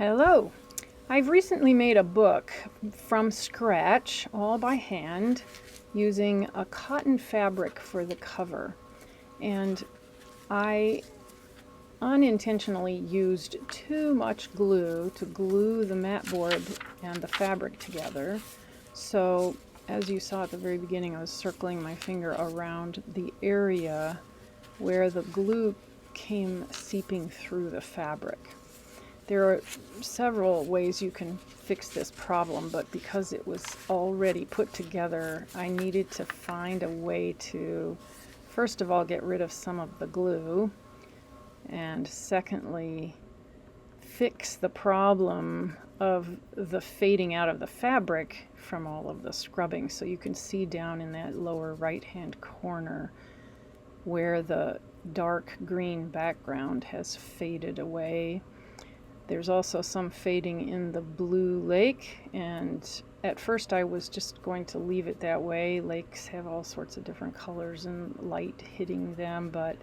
Hello! I've recently made a book from scratch, all by hand, using a cotton fabric for the cover. And I unintentionally used too much glue to glue the mat board and the fabric together. So, as you saw at the very beginning, I was circling my finger around the area where the glue came seeping through the fabric. There are several ways you can fix this problem, but because it was already put together, I needed to find a way to, first of all, get rid of some of the glue, and secondly, fix the problem of the fading out of the fabric from all of the scrubbing. So you can see down in that lower right-hand corner where the dark green background has faded away. There's also some fading in the blue lake, and at first I was just going to leave it that way. Lakes have all sorts of different colors and light hitting them, but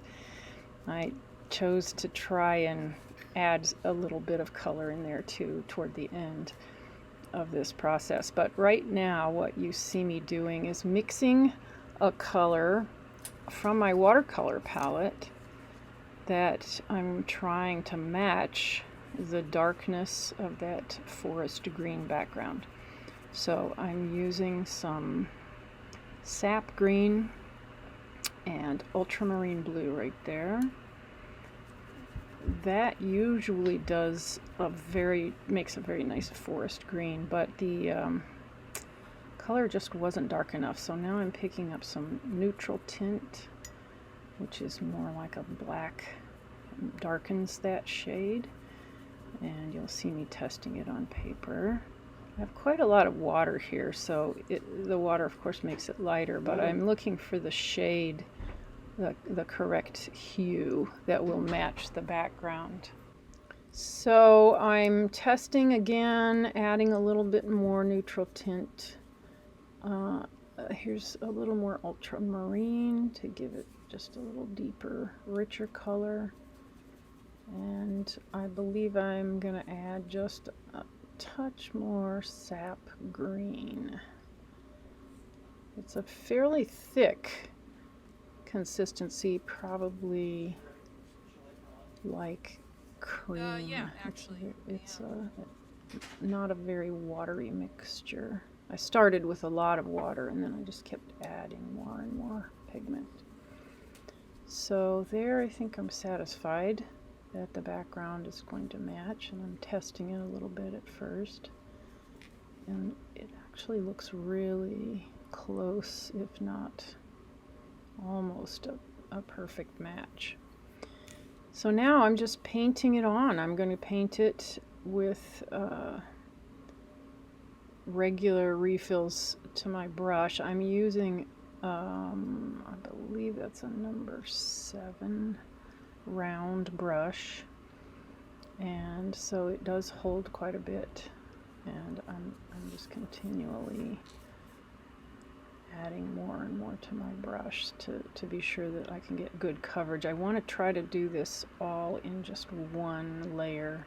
I chose to try and add a little bit of color in there too toward the end of this process. But right now what you see me doing is mixing a color from my watercolor palette that I'm trying to match the darkness of that forest green background. So I'm using some sap green and ultramarine blue right there. That usually makes a very nice forest green, but the color just wasn't dark enough. So now I'm picking up some neutral tint, which is more like a black, darkens that shade. And you'll see me testing it on paper. I have quite a lot of water here, so the water of course makes it lighter, but I'm looking for the shade, the correct hue that will match the background. So I'm testing again, adding a little bit more neutral tint. Here's a little more ultramarine to give it just a little deeper, richer color. And I believe I'm going to add just a touch more sap green. It's a fairly thick consistency, probably like cream. Yeah, actually. It's not a very watery mixture. I started with a lot of water and then I just kept adding more and more pigment. So there, I think I'm satisfied that the background is going to match, and I'm testing it a little bit at first, and it actually looks really close, if not almost a perfect match. So now I'm just painting it on. I'm going to paint it with regular refills to my brush. I'm using I believe that's a number 7 round brush, and so it does hold quite a bit, and I'm just continually adding more and more to my brush to be sure that I can get good coverage. I want to try to do this all in just one layer.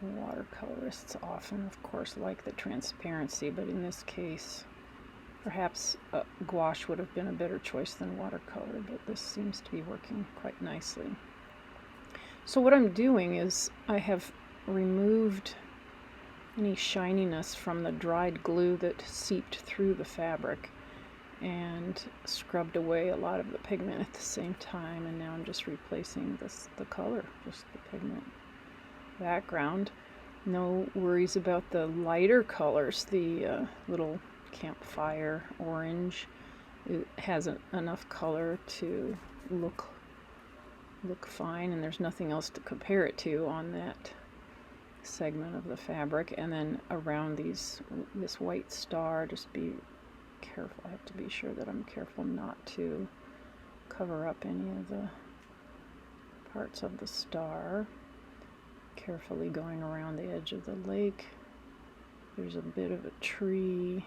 Watercolorists often, of course, like the transparency, but in this case perhaps gouache would have been a better choice than watercolor, but this seems to be working quite nicely. So what I'm doing is I have removed any shininess from the dried glue that seeped through the fabric and scrubbed away a lot of the pigment at the same time, and now I'm just replacing the color, just the pigment background. No worries about the lighter colors, the little campfire orange. It has enough color to look fine, and there's nothing else to compare it to on that segment of the fabric. And then around this white star, just be careful. I have to be sure that I'm careful not to cover up any of the parts of the star. Carefully going around the edge of the lake. There's a bit of a tree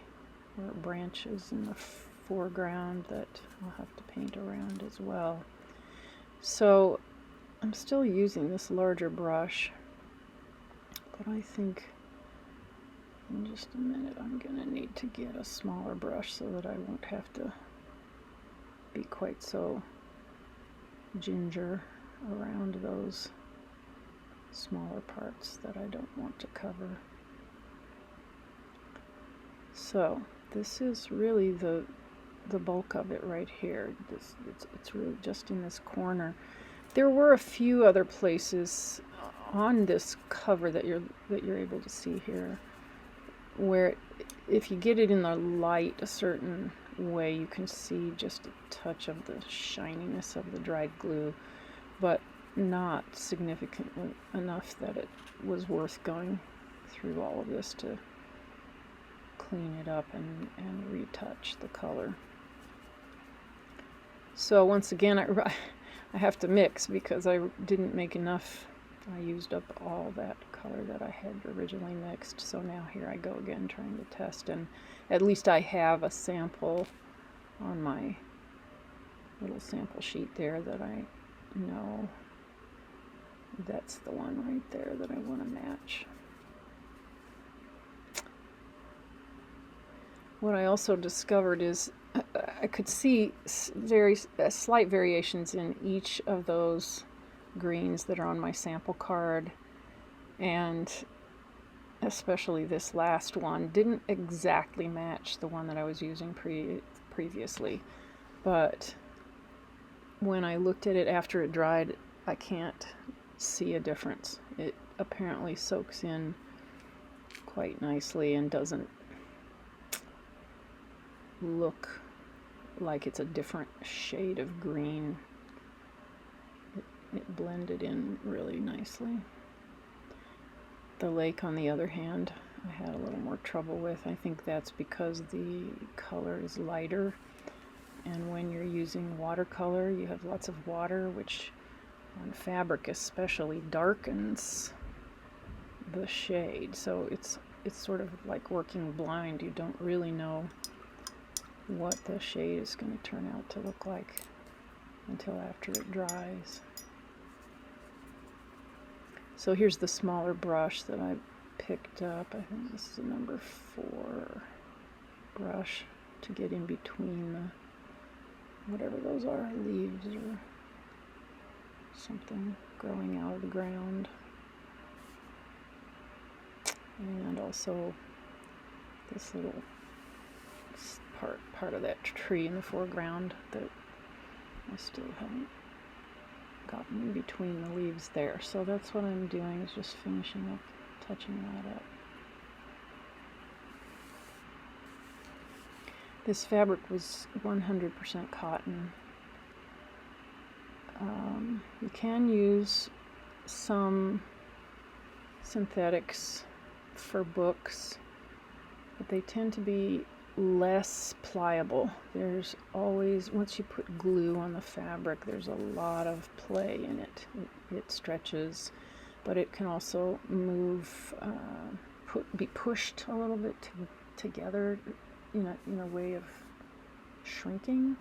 or branches in the foreground that I'll have to paint around as well. So I'm still using this larger brush But I think in just a minute I'm going to need to get a smaller brush so that I won't have to be quite so ginger around those smaller parts that I don't want to cover. So this is really the bulk of it right here. It's really just in this corner. There were a few other places on this cover that you're able to see here where if you get it in the light a certain way, you can see just a touch of the shininess of the dried glue, but not significantly enough that it was worth going through all of this to clean it up and retouch the color. So once again, I have to mix because I didn't make enough. I used up all that color that I had originally mixed. So now here I go again trying to test, and at least I have a sample on my little sample sheet there that I know that's the one right there that I want to match. What I also discovered is I could see very slight variations in each of those greens that are on my sample card, and especially this last one didn't exactly match the one that I was using previously, but when I looked at it after it dried, I can't see a difference. It apparently soaks in quite nicely and doesn't look like it's a different shade of green. It blended in really nicely. The lake, on the other hand, I had a little more trouble with. I think that's because the color is lighter, and when you're using watercolor, you have lots of water, which on fabric especially darkens the shade. So it's sort of like working blind. You don't really know what the shade is going to turn out to look like until after it dries. So here's the smaller brush that I picked up. I think this is a number 4 brush to get in between the, whatever those are, leaves or something growing out of the ground. And also this little part of that tree in the foreground that I still haven't gotten in between the leaves there. So that's what I'm doing, is just finishing up, touching that up. This fabric was 100% cotton. You can use some synthetics for books, but they tend to be less pliable. There's always, once you put glue on the fabric, there's a lot of play in it. It stretches, but it can also move, be pushed a little bit together in a way of shrinking.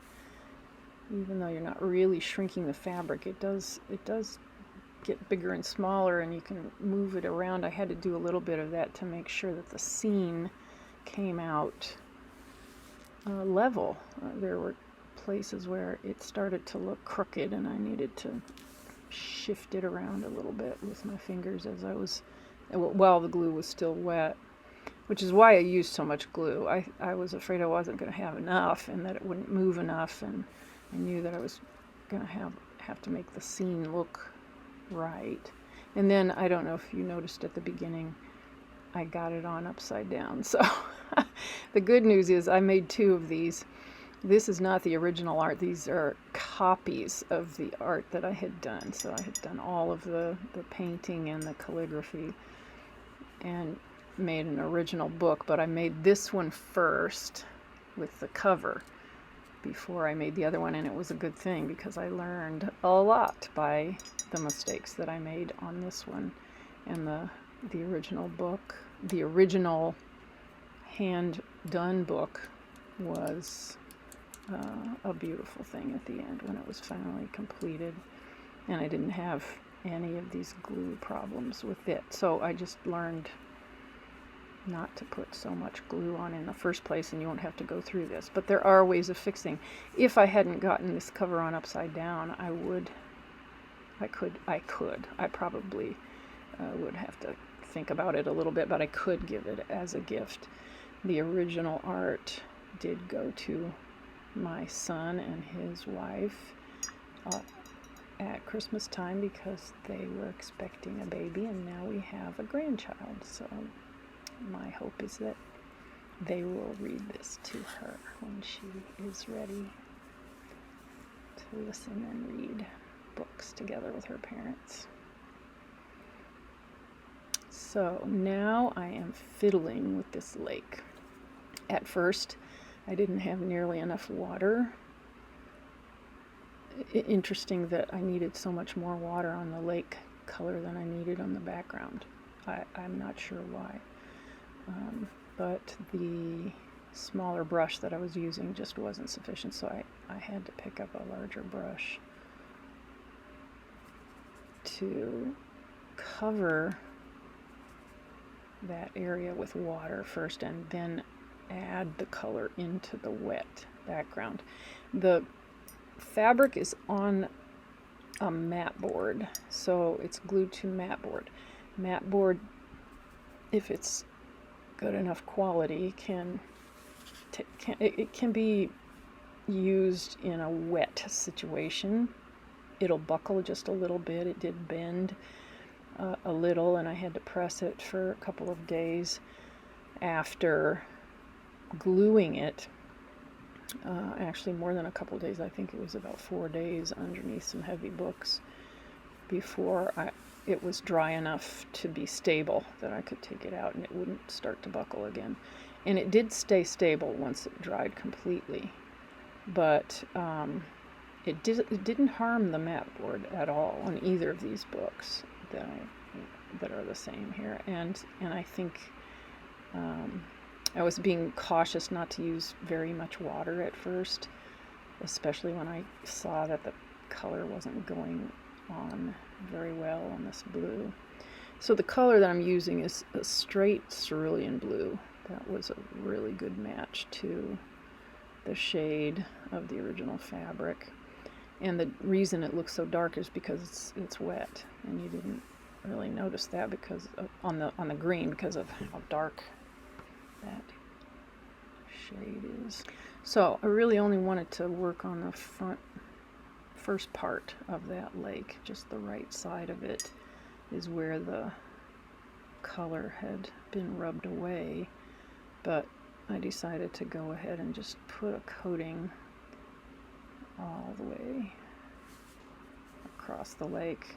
Even though you're not really shrinking the fabric, it does get bigger and smaller, and you can move it around. I had to do a little bit of that to make sure that the seam came out level. There were places where it started to look crooked, and I needed to shift it around a little bit with my fingers as I was, while the glue was still wet, which is why I used so much glue. I was afraid I wasn't going to have enough and that it wouldn't move enough, and I knew that I was going to have to make the seam look right. And then, I don't know if you noticed at the beginning, I got it on upside down. So the good news is I made 2 of these. This is not the original art. These are copies of the art that I had done. So I had done all of the painting and the calligraphy and made an original book, but I made this one first with the cover before I made the other one, and it was a good thing because I learned a lot by the mistakes that I made on this one. And the original book, the original hand-done book, was a beautiful thing at the end when it was finally completed. And I didn't have any of these glue problems with it. So I just learned not to put so much glue on in the first place, and you won't have to go through this. But there are ways of fixing. If I hadn't gotten this cover on upside down, I probably would have to think about it a little bit, but I could give it as a gift. The original art did go to my son and his wife at Christmas time because they were expecting a baby, and now we have a grandchild. So my hope is that they will read this to her when she is ready to listen and read books together with her parents. So now I am fiddling with this lake. At first, I didn't have nearly enough water. Interesting that I needed so much more water on the lake color than I needed on the background. I'm not sure why. But the smaller brush that I was using just wasn't sufficient, so I had to pick up a larger brush to cover that area with water first and then add the color into the wet background. The fabric is on a mat board, so it's glued to mat board. Mat board, if it's good enough quality, it can be used in a wet situation. It'll buckle just a little bit. It did bend a little, and I had to press it for a couple of days after gluing it. Actually more than a couple of days. I think it was about 4 days underneath some heavy books before it was dry enough to be stable that I could take it out and it wouldn't start to buckle again. And it did stay stable once it dried completely, but it didn't harm the mat board at all on either of these books that are the same here. And I think I was being cautious not to use very much water at first, especially when I saw that the color wasn't going on very well on this blue. So the color that I'm using is a straight cerulean blue. That was a really good match to the shade of the original fabric. And the reason it looks so dark is because it's wet, and you didn't really notice that because on the green, because of how dark that shade is. So I really only wanted to work on the first part of that lake. Just the right side of it is where the color had been rubbed away, but I decided to go ahead and just put a coating all the way across the lake,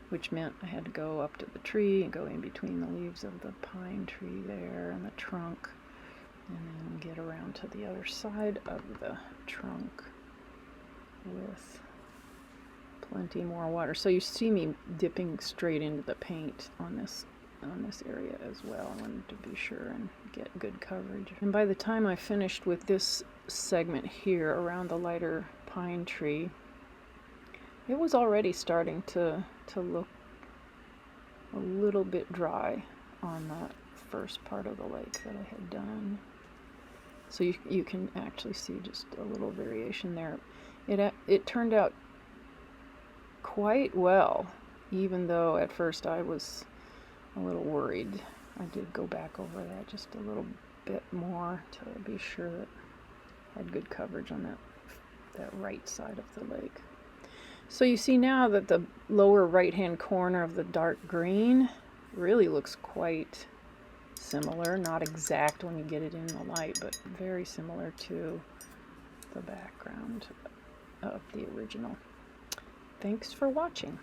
which meant I had to go up to the tree and go in between the leaves of the pine tree there and the trunk, and then get around to the other side of the trunk with plenty more water. So you see me dipping straight into the paint on this area as well. I wanted to be sure and get good coverage. And by the time I finished with this segment here around the lighter pine tree, it was already starting to look a little bit dry on that first part of the lake that I had done. So you can actually see just a little variation there. It turned out quite well, even though at first I was a little worried. I did go back over that just a little bit more to be sure that I had good coverage on that right side of the lake. So you see now that the lower right-hand corner of the dark green really looks quite similar, not exact when you get it in the light, but very similar to the background of the original. Thanks for watching.